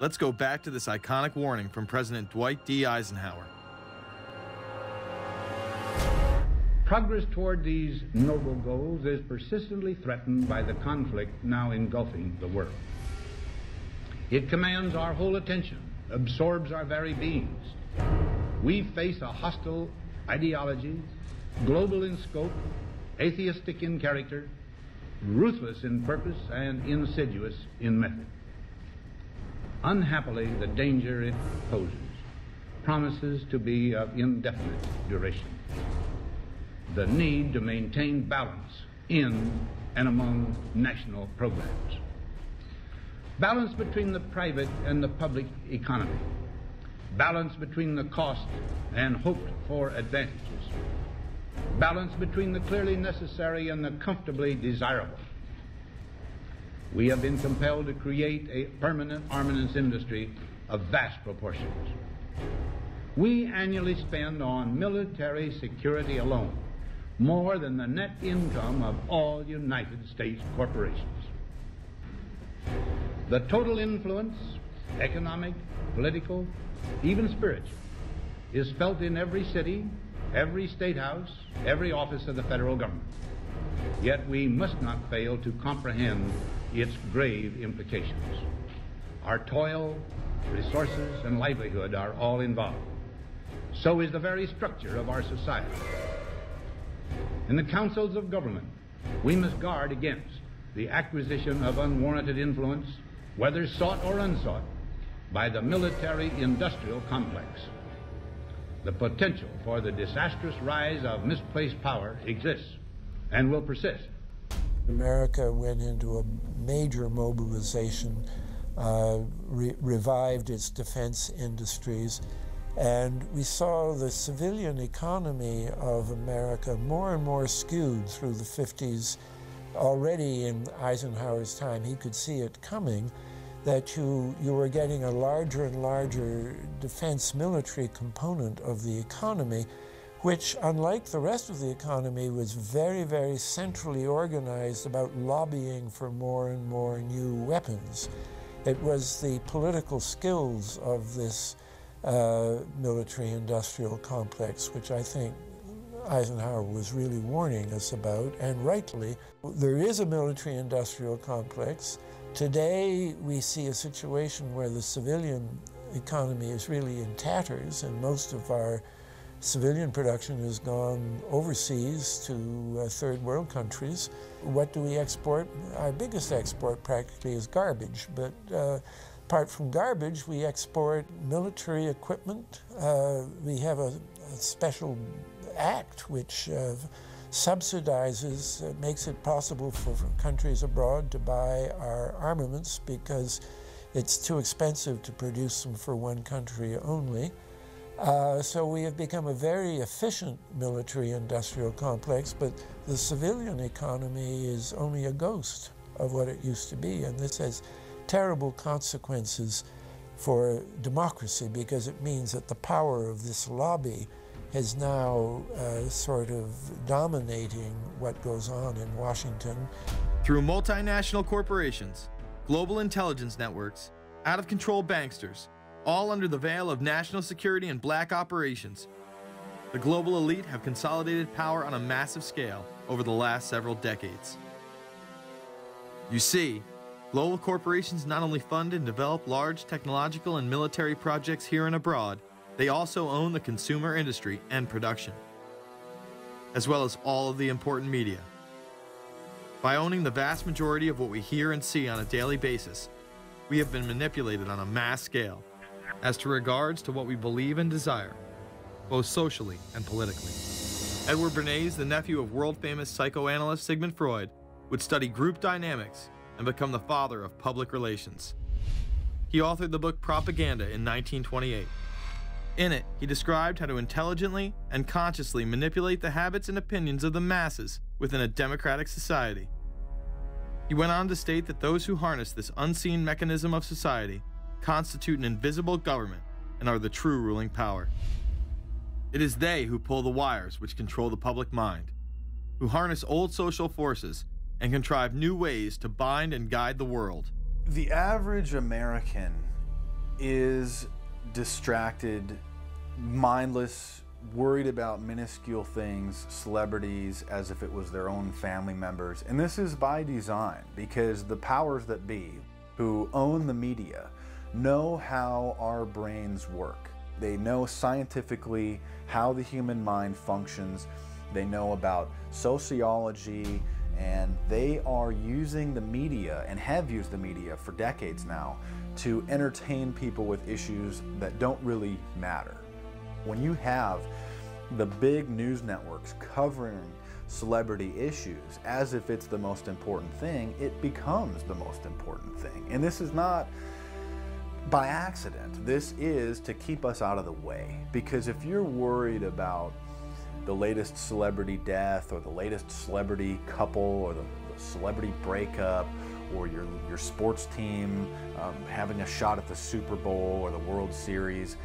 Let's go back to this iconic warning from President Dwight D. Eisenhower. Progress toward these noble goals is persistently threatened by the conflict now engulfing the world. It commands our whole attention, absorbs our very beings. We face a hostile ideology, global in scope, atheistic in character, ruthless in purpose, and insidious in method. Unhappily, the danger it poses promises to be of indefinite duration. The need to maintain balance in and among national programs. Balance between the private and the public economy. Balance between the cost and hoped for advantages. Balance between the clearly necessary and the comfortably desirable. We have been compelled to create a permanent armaments industry of vast proportions. We annually spend on military security alone more than the net income of all United States corporations. The total influence, economic, political, even spiritual, is felt in every city, every state house, every office of the federal government. Yet we must not fail to comprehend its grave implications. Our toil, resources, and livelihood are all involved. So is the very structure of our society. In the councils of government, we must guard against the acquisition of unwarranted influence, whether sought or unsought, by the military-industrial complex. The potential for the disastrous rise of misplaced power exists and will persist. America went into a major mobilization, revived its defense industries, and we saw the civilian economy of America more and more skewed through the 50s. Already in Eisenhower's time, he could see it coming, that you were getting a larger and larger defense military component of the economy, which, unlike the rest of the economy, was very, very centrally organized about lobbying for more and more new weapons. It was the political skills of this military-industrial complex, which I think Eisenhower was really warning us about, and rightly. There is a military-industrial complex. Today, we see a situation where the civilian economy is really in tatters, and most of our civilian production has gone overseas to third world countries. What do we export? Our biggest export practically is garbage, but apart from garbage, we export military equipment. We have a special act which subsidizes, makes it possible for countries abroad to buy our armaments because it's too expensive to produce them for one country only. So we have become a very efficient military-industrial complex, but the civilian economy is only a ghost of what it used to be, and this has terrible consequences for democracy because it means that the power of this lobby is now sort of dominating what goes on in Washington. Through multinational corporations, global intelligence networks, out-of-control banksters, all under the veil of national security and black operations, the global elite have consolidated power on a massive scale over the last several decades. You see, global corporations not only fund and develop large technological and military projects here and abroad, they also own the consumer industry and production, as well as all of the important media. By owning the vast majority of what we hear and see on a daily basis, we have been manipulated on a mass scale as to regards to what we believe and desire, both socially and politically. Edward Bernays, the nephew of world-famous psychoanalyst Sigmund Freud, would study group dynamics and become the father of public relations. He authored the book Propaganda in 1928. In it, he described how to intelligently and consciously manipulate the habits and opinions of the masses within a democratic society. He went on to state that those who harness this unseen mechanism of society constitute an invisible government and are the true ruling power. It is they who pull the wires which control the public mind, who harness old social forces and contrive new ways to bind and guide the world. The average American is distracted, mindless, worried about minuscule things, celebrities, as if it was their own family members. And this is by design, because the powers that be, who own the media, know how our brains work. They know scientifically how the human mind functions. They know about sociology, and they are using the media, and have used the media for decades now, to entertain people with issues that don't really matter. When you have the big news networks covering celebrity issues as if it's the most important thing, it becomes the most important thing. And this is not by accident. This is to keep us out of the way. Because if you're worried about the latest celebrity death, or the latest celebrity couple, or the celebrity breakup, or your sports team having a shot at the Super Bowl or the World Series,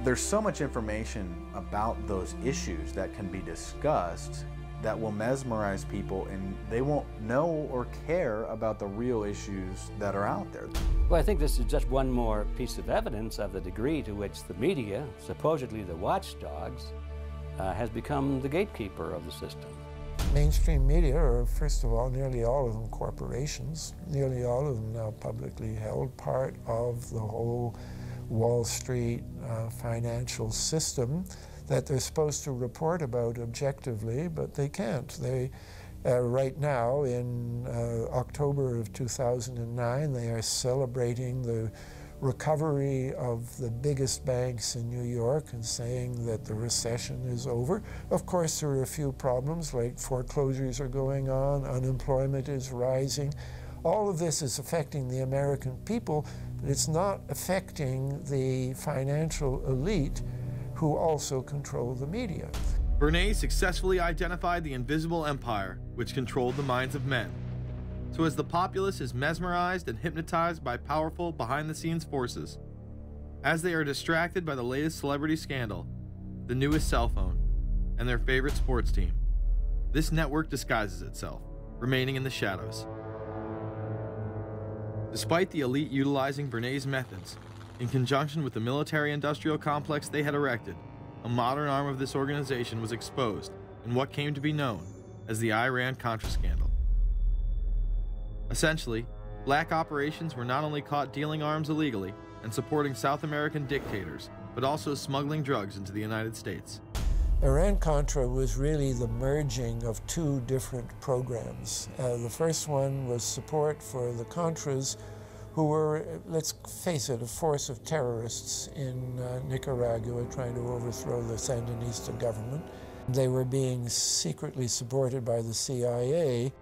there's so much information about those issues that can be discussed that will mesmerize people, and they won't know or care about the real issues that are out there. Well, I think this is just one more piece of evidence of the degree to which the media, supposedly the watchdogs, has become the gatekeeper of the system. Mainstream media are, first of all, nearly all of them corporations, nearly all of them now publicly held, part of the whole Wall Street financial system that they're supposed to report about objectively, but they can't. They, right now, in October of 2009, they are celebrating the recovery of the biggest banks in New York and saying that the recession is over. Of course, there are a few problems, like foreclosures are going on, unemployment is rising. All of this is affecting the American people, but it's not affecting the financial elite who also control the media. Bernays successfully identified the invisible empire which controlled the minds of men. So as the populace is mesmerized and hypnotized by powerful behind-the-scenes forces, as they are distracted by the latest celebrity scandal, the newest cell phone, and their favorite sports team, this network disguises itself, remaining in the shadows. Despite the elite utilizing Bernays' methods, in conjunction with the military-industrial complex they had erected, a modern arm of this organization was exposed in what came to be known as the Iran-Contra scandal. Essentially, black operations were not only caught dealing arms illegally and supporting South American dictators, but also smuggling drugs into the United States. Iran-Contra was really the merging of two different programs. The first one was support for the Contras, who were, let's face it, a force of terrorists in Nicaragua trying to overthrow the Sandinista government. They were being secretly supported by the CIA,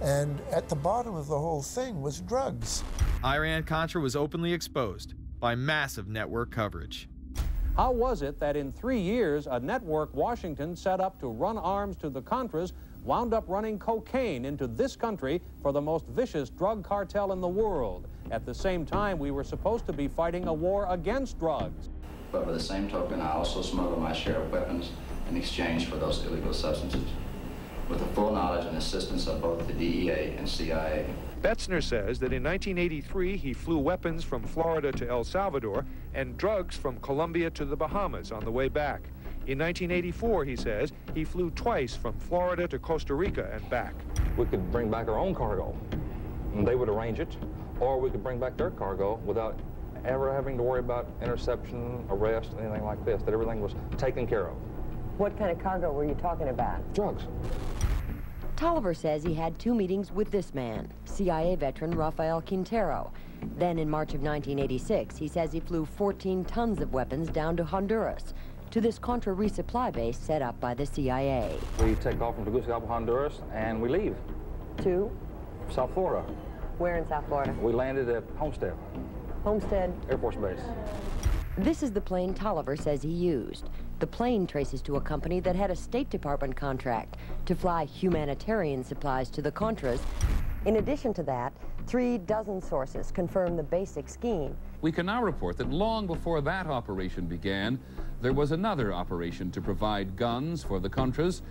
and at the bottom of the whole thing was drugs. Iran-Contra was openly exposed by massive network coverage. How was it that in 3 years, a network Washington set up to run arms to the Contras wound up running cocaine into this country for the most vicious drug cartel in the world? At the same time, we were supposed to be fighting a war against drugs. But by the same token, I also smuggle my share of weapons in exchange for those illegal substances, with the full knowledge and assistance of both the DEA and CIA. Betzner says that in 1983, he flew weapons from Florida to El Salvador and drugs from Colombia to the Bahamas on the way back. In 1984, he says, he flew twice from Florida to Costa Rica and back. We could bring back our own cargo, and they would arrange it, or we could bring back their cargo without ever having to worry about interception, arrest, anything like this, that everything was taken care of. What kind of cargo were you talking about? Drugs. Tolliver says he had 2 meetings with this man, CIA veteran Rafael Quintero. Then in March of 1986, he says he flew 14 tons of weapons down to Honduras, to this Contra resupply base set up by the CIA. We take off from Tegucigalpa, Honduras, and we leave. To? South Florida. Where in South Florida? We landed at Homestead. Homestead? Air Force Base. This is the plane Tolliver says he used. The plane traces to a company that had a State Department contract to fly humanitarian supplies to the Contras. In addition to that, 3 dozen sources confirm the basic scheme. We can now report that long before that operation began, there was another operation to provide guns for the Contras